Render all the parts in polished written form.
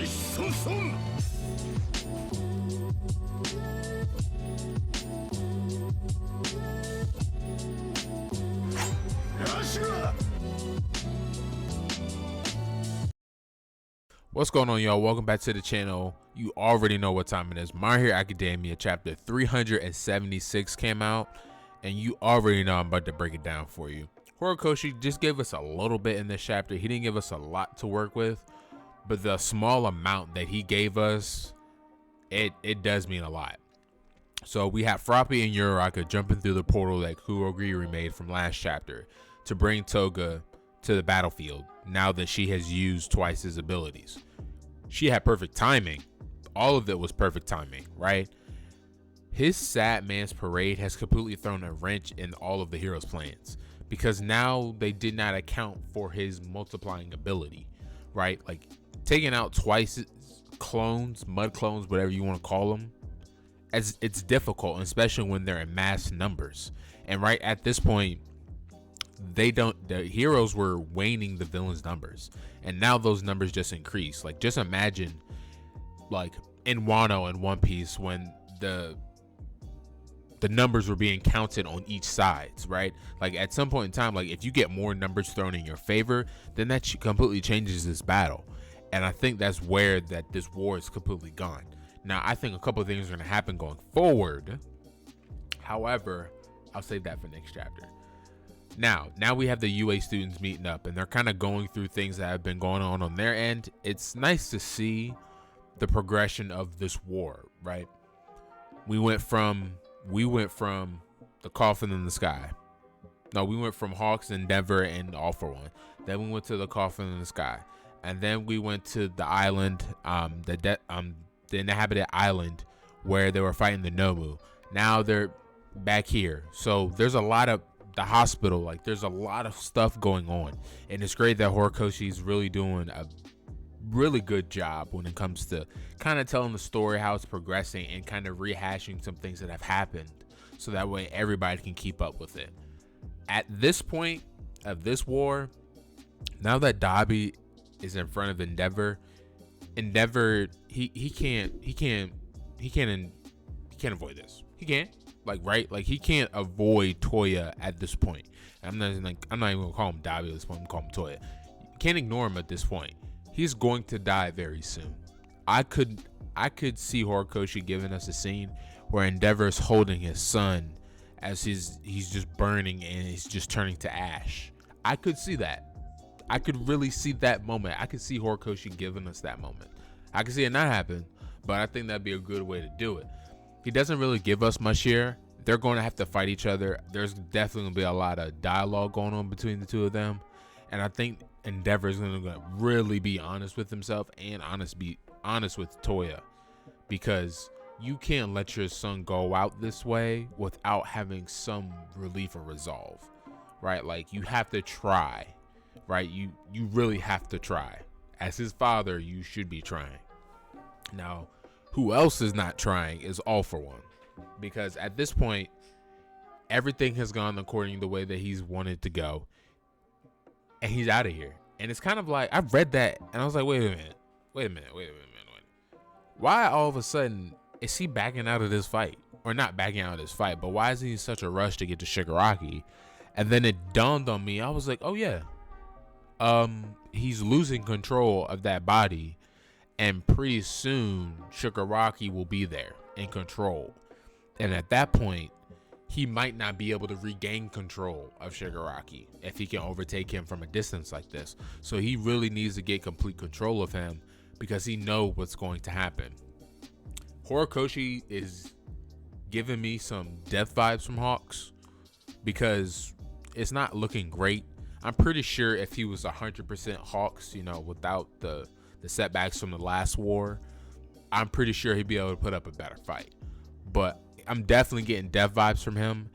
𝚃𝚠𝚙𝚢𝚛。 What's going on, y'all? Welcome back to the channel. You already know what time it is. My Hero Academia chapter 376 came out, and you already know I'm about to break it down for you. Horikoshi just gave us a little bit in this chapter. He didn't give us a lot to work with, but the small amount that he gave us, it does mean a lot. So we have Froppy and Uraraka jumping through the portal that Kurogiri made from last chapter to bring Toga to the battlefield now that she has used twice his abilities. She had perfect timing. All of it was perfect timing, right? His sad man's parade has completely thrown a wrench in all of the heroes' plans, because now they did not account for his multiplying ability, right? Like taking out twice clones, mud clones, whatever you want to call them, as it's difficult, especially when they're in mass numbers. And right at this point, the heroes were waning the villains' numbers, and now those numbers just increase. Like, just imagine like in Wano and One Piece when the numbers were being counted on each sides, right? Like at some point in time, like if you get more numbers thrown in your favor, then that completely changes this battle. And I think that's where that this war is completely gone. Now I think a couple of things are going to happen going forward. However, I'll save that for next chapter. Now we have the UA students meeting up, and they're kind of going through things that have been going on their end. It's nice to see the progression of this war, right? We went from the coffin in the sky. No, we went from Hawks and Denver and All for One. Then we went to the coffin in the sky, and then we went to the island, the inhabited island where they were fighting the Nomu. Now they're back here. So there's a lot of the hospital, like there's a lot of stuff going on, and it's great that Horikoshi is really doing a really good job when it comes to kind of telling the story, how it's progressing, and kind of rehashing some things that have happened, so that way everybody can keep up with it. At this point of this war, now that Dabi is in front of Endeavor, he can't avoid this. He can't. Like, right? Like, he can't avoid Toya at this point. I'm not even gonna call him Dabi at this point. I'm gonna call him Toya. You can't ignore him at this point. He's going to die very soon. I could see Horikoshi giving us a scene where Endeavor is holding his son as he's just burning and he's just turning to ash. I could see that. I could really see that moment. I could see Horikoshi giving us that moment. I could see it not happen, but I think that'd be a good way to do it. He doesn't really give us much here. They're going to have to fight each other. There's definitely going to be a lot of dialogue going on between the two of them. And I think Endeavor is going to really be honest with himself and be honest with Toya. Because you can't let your son go out this way without having some relief or resolve. Right? Like, you have to try. Right? You really have to try. As his father, you should be trying. Now, who else is not trying is All for One, because at this point everything has gone according to the way that he's wanted to go, and he's out of here. And it's kind of like, I read that and I was like, wait a minute, why all of a sudden is he backing out of this fight? Or not backing out of this fight, but why is he in such a rush to get to Shigaraki? And then it dawned on me, I was like, oh yeah, he's losing control of that body. And pretty soon, Shigaraki will be there in control. And at that point, he might not be able to regain control of Shigaraki if he can overtake him from a distance like this. So he really needs to get complete control of him, because he knows what's going to happen. Horikoshi is giving me some death vibes from Hawks, because it's not looking great. I'm pretty sure if he was 100% Hawks, without the setbacks from the last war, I'm pretty sure he'd be able to put up a better fight. But I'm definitely getting death vibes from him,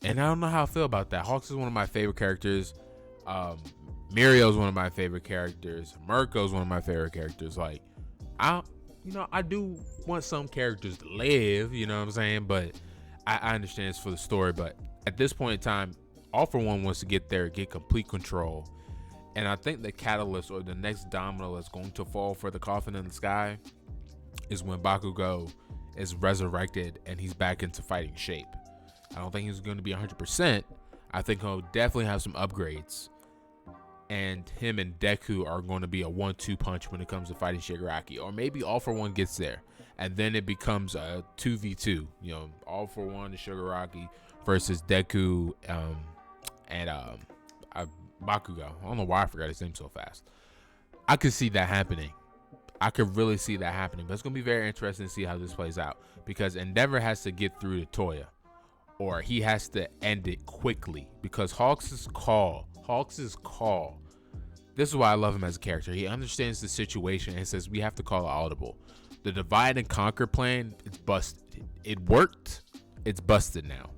and I don't know how I feel about that. Hawks is one of my favorite characters. Mirio's one of my favorite characters. Mirko's one of my favorite characters. Like, I do want some characters to live, you know what I'm saying? But I understand it's for the story. But at this point in time, All for One wants to get there, get complete control. And I think the catalyst or the next domino that's going to fall for the coffin in the sky is when Bakugo is resurrected and he's back into fighting shape. I don't think he's going to be 100%. I think he'll definitely have some upgrades. And him and Deku are going to be a 1-2 punch when it comes to fighting Shigaraki. Or maybe All For One gets there. And then it becomes a 2v2. You know, All For One and Shigaraki versus Deku and Bakugo. I don't know why I forgot his name so fast. I could see that happening. I could really see that happening. But it's going to be very interesting to see how this plays out. Because Endeavor has to get through to Toya. Or he has to end it quickly. Because Hawks' call. This is why I love him as a character. He understands the situation and says we have to call it audible. The divide and conquer plan, it's busted. It worked. It's busted now.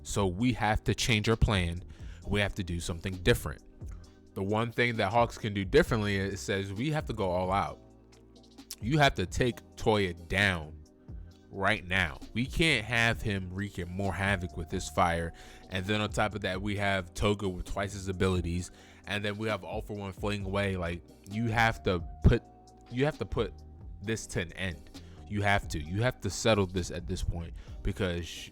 So we have to change our plan. We have to do something different. The one thing that Hawks can do differently is it says we have to go all out. You have to take Toya down right now. We can't have him wreaking more havoc with this fire. And then on top of that, we have Toga with twice his abilities. And then we have All For One fling away. Like, you have to put this to an end. You have to settle this at this point, because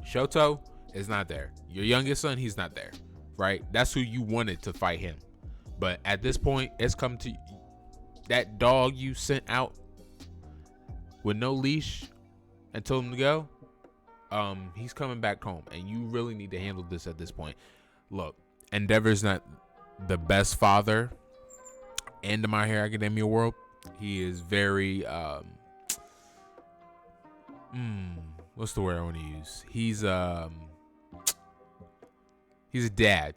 Shoto is not there. Your youngest son, he's not there, right? That's who you wanted to fight him. But at this point, it's come to that dog you sent out with no leash and told him to go. He's coming back home, and you really need to handle this at this point. Look, Endeavor's not the best father in the My Hero Academia world. He is very what's the word I want to use? He's a dad.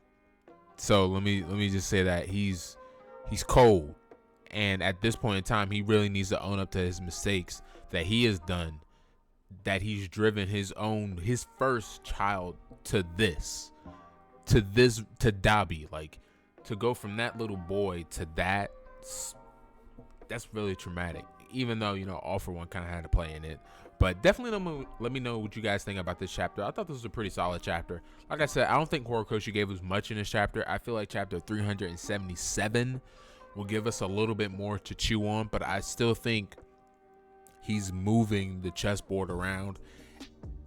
So let me just say that he's cold, and at this point in time, he really needs to own up to his mistakes that he has done. That he's driven his first child to Dabi, like, to go from that little boy to that's really traumatic. Even though, you know, All For One kind of had to play in it. But definitely let me know what you guys think about this chapter. I thought this was a pretty solid chapter. Like I said, I don't think Horikoshi gave us much in this chapter. I feel like chapter 377 will give us a little bit more to chew on, but I still think he's moving the chessboard around.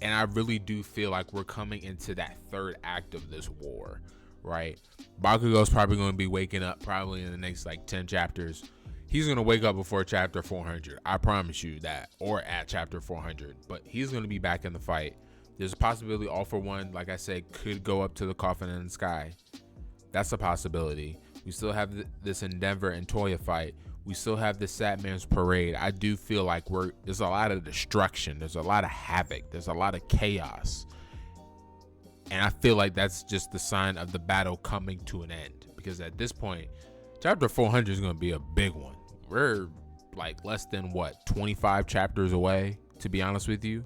And I really do feel like we're coming into that third act of this war, right? Bakugo's probably going to be waking up probably in the next like 10 chapters. He's going to wake up before chapter 400. I promise you that. Or at chapter 400. But he's going to be back in the fight. There's a possibility All For One, like I said, could go up to the coffin in the sky. That's a possibility. We still have this Endeavor and Toya fight. We still have this Sad Man's Parade. I do feel like there's a lot of destruction. There's a lot of havoc. There's a lot of chaos. And I feel like that's just the sign of the battle coming to an end. Because at this point, chapter 400 is going to be a big one. We're like less than 25 chapters away, to be honest with you.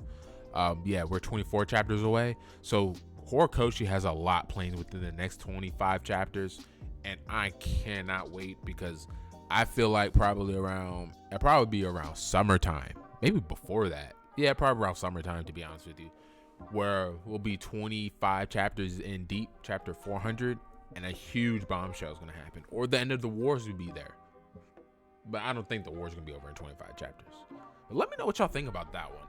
Yeah, we're 24 chapters away. So Horikoshi has a lot planned within the next 25 chapters. And I cannot wait, because I feel like it'll probably be around summertime. Maybe before that. Yeah, probably around summertime, to be honest with you. Where we'll be 25 chapters in deep, chapter 400. And a huge bombshell is going to happen. Or the end of the wars will be there. But I don't think the war's going to be over in 25 chapters. But let me know what y'all think about that one.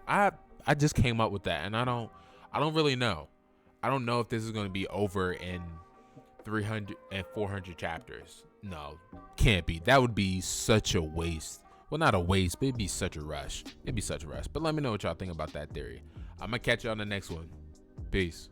I just came up with that, and I don't really know. I don't know if this is going to be over in 300 and 400 chapters. No, can't be. That would be such a waste. Well, not a waste, but it'd be such a rush. But let me know what y'all think about that theory. I'm going to catch you on the next one. Peace.